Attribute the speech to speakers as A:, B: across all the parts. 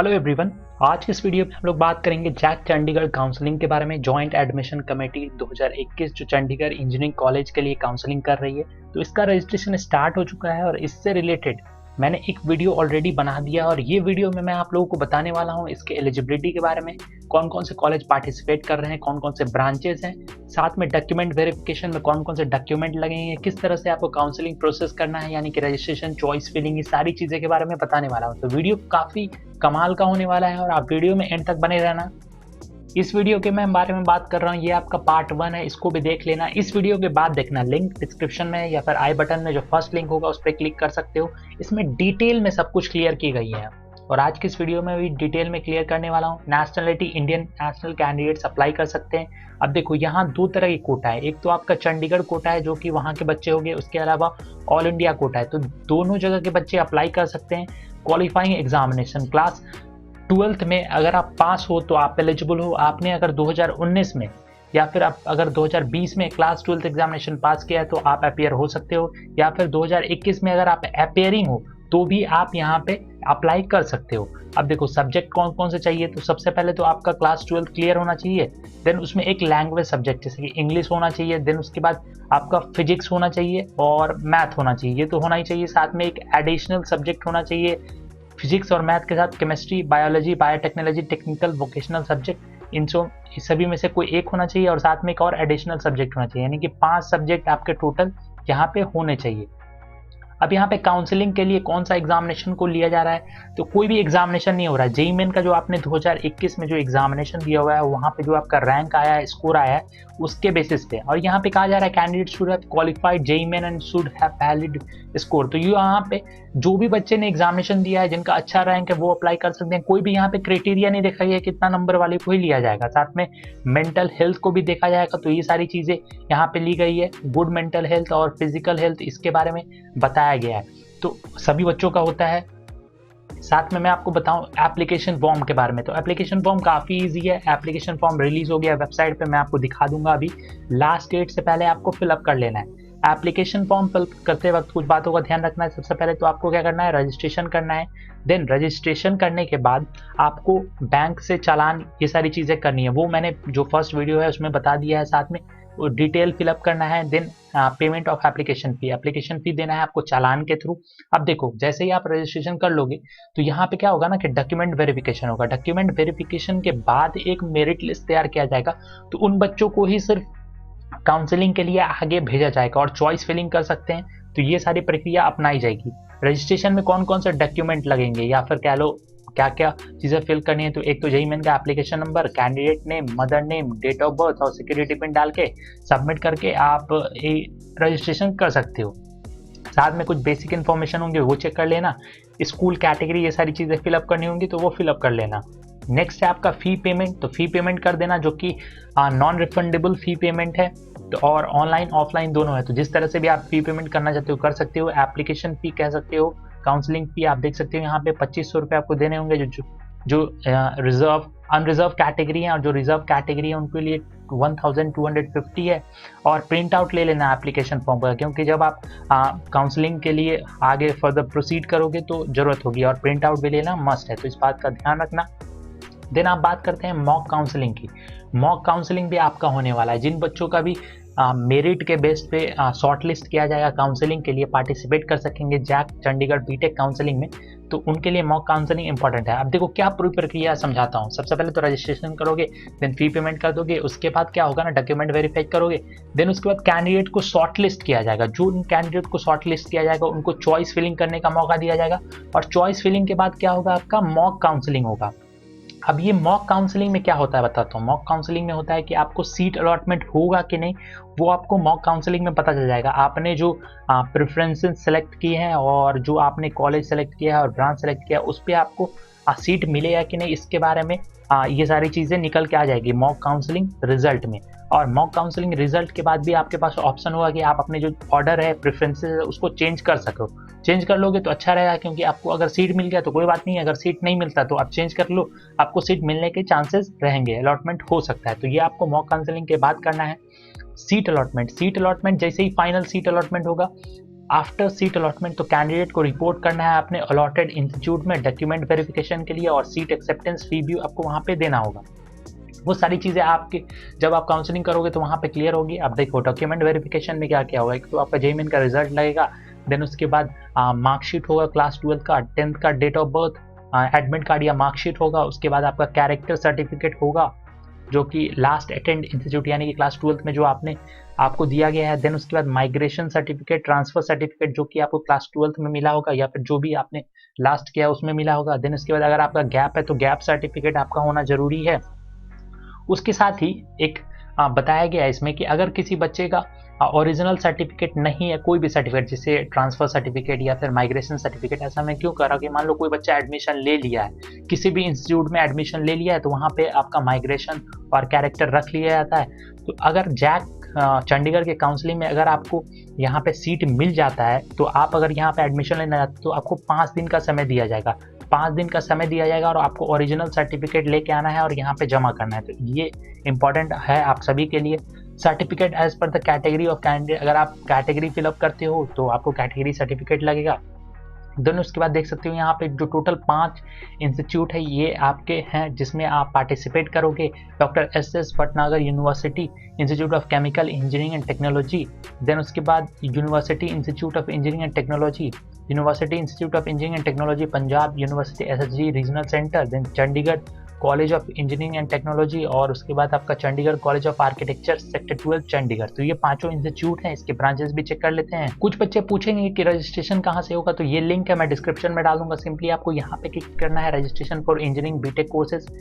A: Hello everyone. आज की इस वीडियो में हम लोग बात करेंगे जैक चंडीगढ़ काउंसलिंग के बारे में। जॉइंट एडमिशन कमेटी 2021 जो चंडीगढ़ इंजीनियरिंग कॉलेज के लिए काउंसलिंग कर रही है, तो इसका रजिस्ट्रेशन स्टार्ट हो चुका है और इससे रिलेटेड मैंने एक वीडियो ऑलरेडी बना दिया और ये वीडियो में मैं आप लोगों को बताने वाला हूँ इसके एलिजिबिलिटी के बारे में, कौन कौन से कॉलेज पार्टिसिपेट कर रहे हैं, कौन कौन से ब्रांचेस हैं, साथ में डॉक्यूमेंट वेरिफिकेशन में कौन कौन से डॉक्यूमेंट लगेंगे, किस तरह से आपको काउंसलिंग प्रोसेस करना है, यानी कि रजिस्ट्रेशन, चॉइस फिलिंग, ये सारी चीज़ें के बारे में बताने वाला हूँ। तो वीडियो काफ़ी कमाल का होने वाला है और आप वीडियो में एंड तक बने रहना। इस वीडियो के मैं बारे में बात कर रहा हूँ, ये आपका पार्ट 1 है, इसको भी देख लेना। इस वीडियो के बाद देखना, लिंक डिस्क्रिप्शन में या फिर आई बटन में जो फर्स्ट लिंक होगा उस पर क्लिक कर सकते हो। इसमें डिटेल में सब कुछ क्लियर की गई है और आज की इस वीडियो में भी डिटेल में क्लियर करने वाला हूँ। Nationality Indian national candidates apply कर सकते हैं। अब देखो, यहाँ दो तरह की कोटा है, एक तो आपका चंडीगढ़ कोटा है जो कि वहाँ के बच्चे हो गए, उसके अलावा ऑल इंडिया कोटा है। तो दोनों जगह के बच्चे अप्लाई कर सकते हैं। क्वालिफाइंग एग्जामिनेशन क्लास 12th में अगर आप पास हो तो आप एलिजिबल हो। आपने अगर 2019 में या फिर आप अगर 2020 में क्लास 12th एग्जामिनेशन पास किया है तो आप अपियर हो सकते हो, या फिर 2021 में अगर आप अपियरिंग हो तो भी आप यहाँ पे अप्लाई कर सकते हो। अब देखो, सब्जेक्ट कौन कौन से चाहिए, तो सबसे पहले तो आपका क्लास 12th क्लियर होना चाहिए। देन उसमें एक लैंग्वेज सब्जेक्ट जैसे कि इंग्लिश होना चाहिए। देन उसके बाद आपका फिजिक्स होना चाहिए और मैथ होना चाहिए, ये तो होना ही चाहिए। साथ में एक एडिशनल सब्जेक्ट होना चाहिए फिजिक्स और मैथ के साथ chemistry, biology, biotechnology, technical, vocational subject, इन सभी में से कोई एक होना चाहिए और साथ में एक और एडिशनल सब्जेक्ट होना चाहिए, यानी कि 5 सब्जेक्ट आपके टोटल यहाँ पे होने चाहिए। अब यहाँ पे काउंसलिंग के लिए कौन सा एग्जामिनेशन को लिया जा रहा है, तो कोई भी एग्जामिनेशन नहीं हो रहा है। जेईई मेन का जो आपने 2021 में जो एग्जामिनेशन दिया हुआ है वहाँ पे जो आपका रैंक आया है, स्कोर आया है, उसके बेसिस पे। और यहाँ पे कहा जा रहा है candidate should have qualified JEE main and should have valid score. तो यहाँ पे जो भी बच्चे ने एग्जामिनेशन दिया है, जिनका अच्छा रैंक है, वो अप्लाई कर सकते हैं। कोई भी यहाँ पे क्राइटेरिया नहीं देखा गया कितना नंबर वाले को ही लिया जाएगा। साथ में मेंटल हेल्थ को भी देखा जाएगा, तो ये सारी चीज़ें यहाँ पे ली गई है। गुड मेंटल हेल्थ और फिजिकल हेल्थ, इसके बारे में बताया गया है, तो सभी बच्चों का होता है। साथ में मैं आपको बताऊं एप्लीकेशन फॉर्म के बारे में, तो एप्लीकेशन फॉर्म काफ़ी इजी है। एप्लीकेशन फॉर्म रिलीज हो गया वेबसाइट पे, मैं आपको दिखा दूंगा। अभी लास्ट डेट से पहले आपको फिलअप कर लेना है। एप्लीकेशन फॉर्म फिल करते वक्त कुछ बातों का ध्यान रखना है। सबसे पहले तो आपको क्या करना है, रजिस्ट्रेशन करना है। देन रजिस्ट्रेशन करने के बाद आपको बैंक से चालान, ये सारी चीज़ें करनी है, वो मैंने जो फर्स्ट वीडियो है उसमें बता दिया है। साथ में वो डिटेल फिलअप करना है। Then payment of application fee देना है आपको चालान के थ्रू। अब देखो, जैसे ही आप रजिस्ट्रेशन कर लोगे तो यहाँ पे क्या होगा ना कि डॉक्यूमेंट वेरिफिकेशन होगा। डॉक्यूमेंट वेरिफिकेशन के बाद एक मेरिट लिस्ट तैयार किया जाएगा, तो उन बच्चों को ही सिर्फ काउंसलिंग के लिए आगे भेजा जाएगा और चॉइस फिलिंग कर सकते हैं। तो ये सारी प्रक्रिया अपनाई जाएगी। रजिस्ट्रेशन में कौन कौन से डॉक्यूमेंट लगेंगे या फिर कह लो क्या क्या चीज़ें फिल करनी है, तो एक तो जेईई मेन का application number, candidate name, mother name, date of birth और सिक्योरिटी पिन डाल के सबमिट करके आप रजिस्ट्रेशन कर सकते हो। साथ में कुछ बेसिक इन्फॉर्मेशन होंगे वो चेक कर लेना। स्कूल कैटेगरी, ये सारी चीज़ें फिलअप करनी होंगी तो वो फिलअप कर लेना। नेक्स्ट है आपका फ़ी पेमेंट, तो फ़ी पेमेंट कर देना जो कि नॉन रिफंडेबल फ़ी पेमेंट है, तो और ऑनलाइन ऑफलाइन दोनों है। तो जिस तरह से भी आप फ़ी पेमेंट करना चाहते हो कर सकते हो। एप्लीकेशन फ़ी कह सकते हो, काउंसलिंग फ़ी आप देख सकते हो। यहाँ पे 2500 रुपये आपको देने होंगे जो रिजर्व अनरिजर्व कैटेगरी है, और जो रिजर्व कैटेगरी है उनके लिए 1250 है। और प्रिंट आउट ले लेना एप्लीकेशन फॉर्म का, क्योंकि जब आप काउंसलिंग के लिए आगे फर्दर प्रोसीड करोगे तो ज़रूरत होगी, और प्रिंट आउट भी लेना मस्ट है, तो इस बात का ध्यान रखना। देन आप बात करते हैं मॉक काउंसलिंग की। मॉक काउंसलिंग भी आपका होने वाला है। जिन बच्चों का भी मेरिट के बेस पे शॉर्ट लिस्ट किया जाएगा काउंसलिंग के लिए, पार्टिसिपेट कर सकेंगे जैक चंडीगढ़ बीटेक काउंसलिंग में, तो उनके लिए मॉक काउंसलिंग इंपॉर्टेंट है। अब देखो क्या पूरी प्रक्रिया समझाता हूँ। सबसे पहले तो रजिस्ट्रेशन करोगे, देन फी पेमेंट कर दोगे, उसके बाद क्या होगा ना, डॉक्यूमेंट वेरीफाई करोगे। देन उसके बाद कैंडिडेट को शॉर्ट लिस्ट किया जाएगा। जो उन कैंडिडेट को शॉर्ट लिस्ट किया जाएगा उनको चॉइस फिलिंग करने का मौका दिया जाएगा, और चॉइस फिलिंग के बाद क्या होगा, आपका मॉक काउंसलिंग होगा। अब ये मॉक काउंसलिंग में क्या होता है बताता हूँ। मॉक काउंसलिंग में होता है कि आपको सीट अलॉटमेंट होगा कि नहीं, वो आपको मॉक काउंसलिंग में पता चल जाएगा। आपने जो प्रेफरेंसेस सेलेक्ट की हैं और जो आपने कॉलेज सेलेक्ट किया है और ब्रांच सेलेक्ट किया है, उस पर आपको सीट मिलेगा कि नहीं, इसके बारे में ये सारी चीज़ें निकल के आ जाएगी मॉक काउंसलिंग रिजल्ट में। और मॉक काउंसलिंग रिजल्ट के बाद भी आपके पास ऑप्शन होगा कि आप अपने जो ऑर्डर है, प्रेफरेंसेस है, उसको चेंज कर सको। चेंज कर लोगे तो अच्छा रहेगा, क्योंकि आपको अगर सीट मिल गया तो कोई बात नहीं है, अगर सीट नहीं मिलता तो आप चेंज कर लो, आपको सीट मिलने के चांसेस रहेंगे, अलॉटमेंट हो सकता है। तो ये आपको मॉक काउंसलिंग के बाद करना है। सीट अलॉटमेंट जैसे ही फाइनल सीट अलॉटमेंट होगा, आफ्टर सीट अलॉटमेंट तो कैंडिडेट को रिपोर्ट करना है अपने अलॉटेड इंस्टीट्यूट में डॉक्यूमेंट वेरिफिकेशन के लिए, और सीट एक्सेप्टेंस फी भी आपको वहाँ पे देना होगा। वो सारी चीज़ें आपके जब आप काउंसलिंग करोगे तो वहाँ पे क्लियर होगी। आप देखो डॉक्यूमेंट वेरिफिकेशन में क्या क्या होगा, एक तो आपका जेईई का रिजल्ट लगेगा, देन उसके बाद मार्कशीट होगा क्लास 12 का, 10th का date of birth, admit card या मार्कशीट होगा, उसके बाद आपका कैरेक्टर सर्टिफिकेट होगा जो कि लास्ट अटेंड इंस्टीट्यूट यानी कि क्लास 12th में जो आपको दिया गया है, देन उसके बाद माइग्रेशन सर्टिफिकेट, ट्रांसफर सर्टिफिकेट जो कि आपको क्लास 12th में मिला होगा या फिर जो भी आपने लास्ट किया उसमें मिला होगा, देन उसके बाद अगर आपका गैप है तो गैप सर्टिफिकेट आपका होना जरूरी है। उसके साथ ही एक बताया गया है इसमें कि अगर किसी बच्चे का ओरिजिनल सर्टिफिकेट नहीं है, कोई भी सर्टिफिकेट जैसे ट्रांसफर सर्टिफिकेट या फिर माइग्रेशन सर्टिफिकेट, ऐसा मैं क्यों कर रहा हूँ कि मान लो कोई बच्चा एडमिशन ले लिया है, किसी भी इंस्टीट्यूट में एडमिशन ले लिया है, तो वहाँ पे आपका माइग्रेशन और कैरेक्टर रख लिया जाता है। तो अगर जैक चंडीगढ़ के काउंसलिंग में अगर आपको यहाँ पे सीट मिल जाता है तो आप अगर यहाँ पे एडमिशन लेना चाहते हो तो आपको 5 दिन का समय दिया जाएगा। 5 दिन का समय दिया जाएगा और आपको ओरिजिनल सर्टिफिकेट लेके आना है और यहाँ पे जमा करना है। तो ये इंपॉर्टेंट है आप सभी के लिए। Certificate as per the category of candidate, अगर आप कैटेगरी फिलअप करते हो तो आपको कैटेगरी सर्टिफिकेट लगेगा। देन उसके बाद देख सकते हो यहाँ पे जो टोटल 5 इंस्टीट्यूट है ये आपके हैं जिसमें आप पार्टिसिपेट करोगे। Doctor S Bhatnagar university institute of chemical engineering and technology, then उसके बाद university institute of engineering and technology, university institute of engineering and technology Punjab, university SSG regional centre, then Chandigarh college of engineering and technology, और उसके बाद आपका Chandigarh college of architecture sector 12 Chandigarh. तो ये 5 institute हैं, इसके ब्रांचेस भी चेक कर लेते हैं। कुछ बच्चे पूछेंगे कि रजिस्ट्रेशन कहाँ से होगा, तो ये लिंक है मैं डिस्क्रिप्शन में डालूंगा। सिंपली आपको यहाँ पे क्लिक करना है, registration for engineering BTech courses.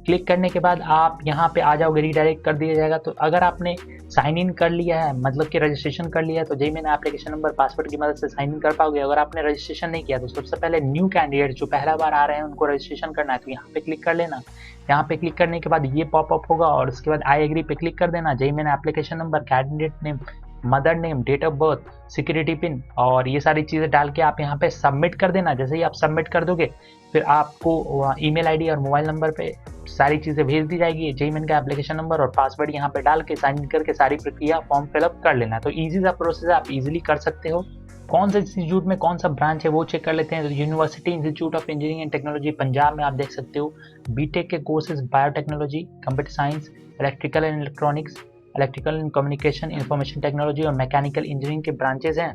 A: Click करने के बाद आप यहाँ पे आ जाओगे, रीडायरेक्ट कर दिया जाएगा। तो अगर आपने साइन इन कर लिया है, मतलब कि रजिस्ट्रेशन कर लिया है, तो जेईई एप्लीकेशन नंबर पासवर्ड की मदद से साइन इन कर पाओगे। अगर आपने रजिस्ट्रेशन नहीं किया तो सबसे पहले न्यू कैंडिडेट जो पहला बार आ रहे हैं उनको रजिस्ट्रेशन करना है, तो यहाँ पे क्लिक कर लेना। यहाँ पे क्लिक करने के बाद ये पॉपअप होगा और उसके बाद आई एग्री पे क्लिक कर देना। JEE application number, candidate name, mother name, date of birth, security pin और ये सारी चीज़ें डाल के आप यहाँ पे सबमिट कर देना। जैसे ही आप सबमिट कर दोगे फिर आपको ईमेल आईडी और मोबाइल नंबर पे सारी चीज़ें भेज दी जाएगी। जेईई का एप्लीकेशन नंबर और पासवर्ड यहाँ पे डाल के साइन इन करके सारी प्रक्रिया फॉर्म फिलअप कर लेना। तो ईजी सा प्रोसेस है, आप इजीली कर सकते हो। कौन से इंस्टीट्यूट में कौन सा ब्रांच है वो चेक कर लेते हैं। तो university institute of engineering and technology Punjab में आप देख सकते हो बीटेक के courses biotechnology, computer science, electrical and electronics, electrical and communication, information technology और मैकेनिकल इंजीनियरिंग के ब्रांचेज हैं।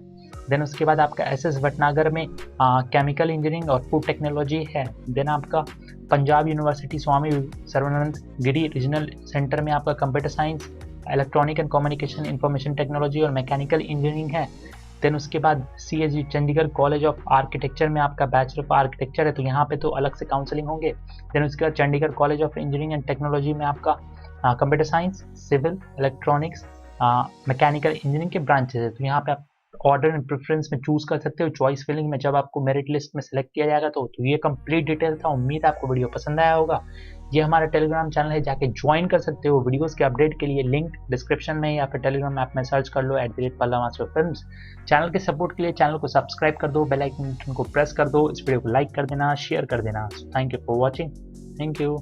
A: देन उसके बाद आपका एस भटनागर में केमिकल इंजीनियरिंग और फूड टेक्नोलॉजी है। देन आपका पंजाब यूनिवर्सिटी स्वामी सर्वानंद गिरी रीजनल सेंटर में आपका computer science, electronic and communication, information technology और मैकेनिकल इंजीनियरिंग है। देन उसके बाद CSG Chandigarh college of architecture में आपका बैचलर ऑफ आर्किटेक्चर है, तो यहाँ पे तो अलग से काउंसलिंग होंगे। देन उसके बाद Chandigarh college of engineering and technology में आपका computer science, civil, electronics, mechanical engineering के ब्रांचेस है। तो यहाँ पे आप ऑर्डर एंड प्रेफरेंस में चूज कर सकते हो, चॉइस फिलिंग में जब आपको मेरिट लिस्ट में सेलेक्ट किया जाएगा। तो ये कंप्लीट डिटेल था, उम्मीद है आपको वीडियो पसंद आया होगा। ये हमारा टेलीग्राम चैनल है, जाके ज्वाइन कर सकते हो। वीडियोस के अपडेट के लिए लिंक डिस्क्रिप्शन में या फिर टेलीग्राम ऐप में सर्च कर लो @पल्लव चैनल के सपोर्ट के लिए चैनल को सब्सक्राइब कर दो, बेल आइकन को प्रेस कर दो, इस वीडियो को लाइक कर देना, शेयर कर देना। Thank you for watching. Thank you.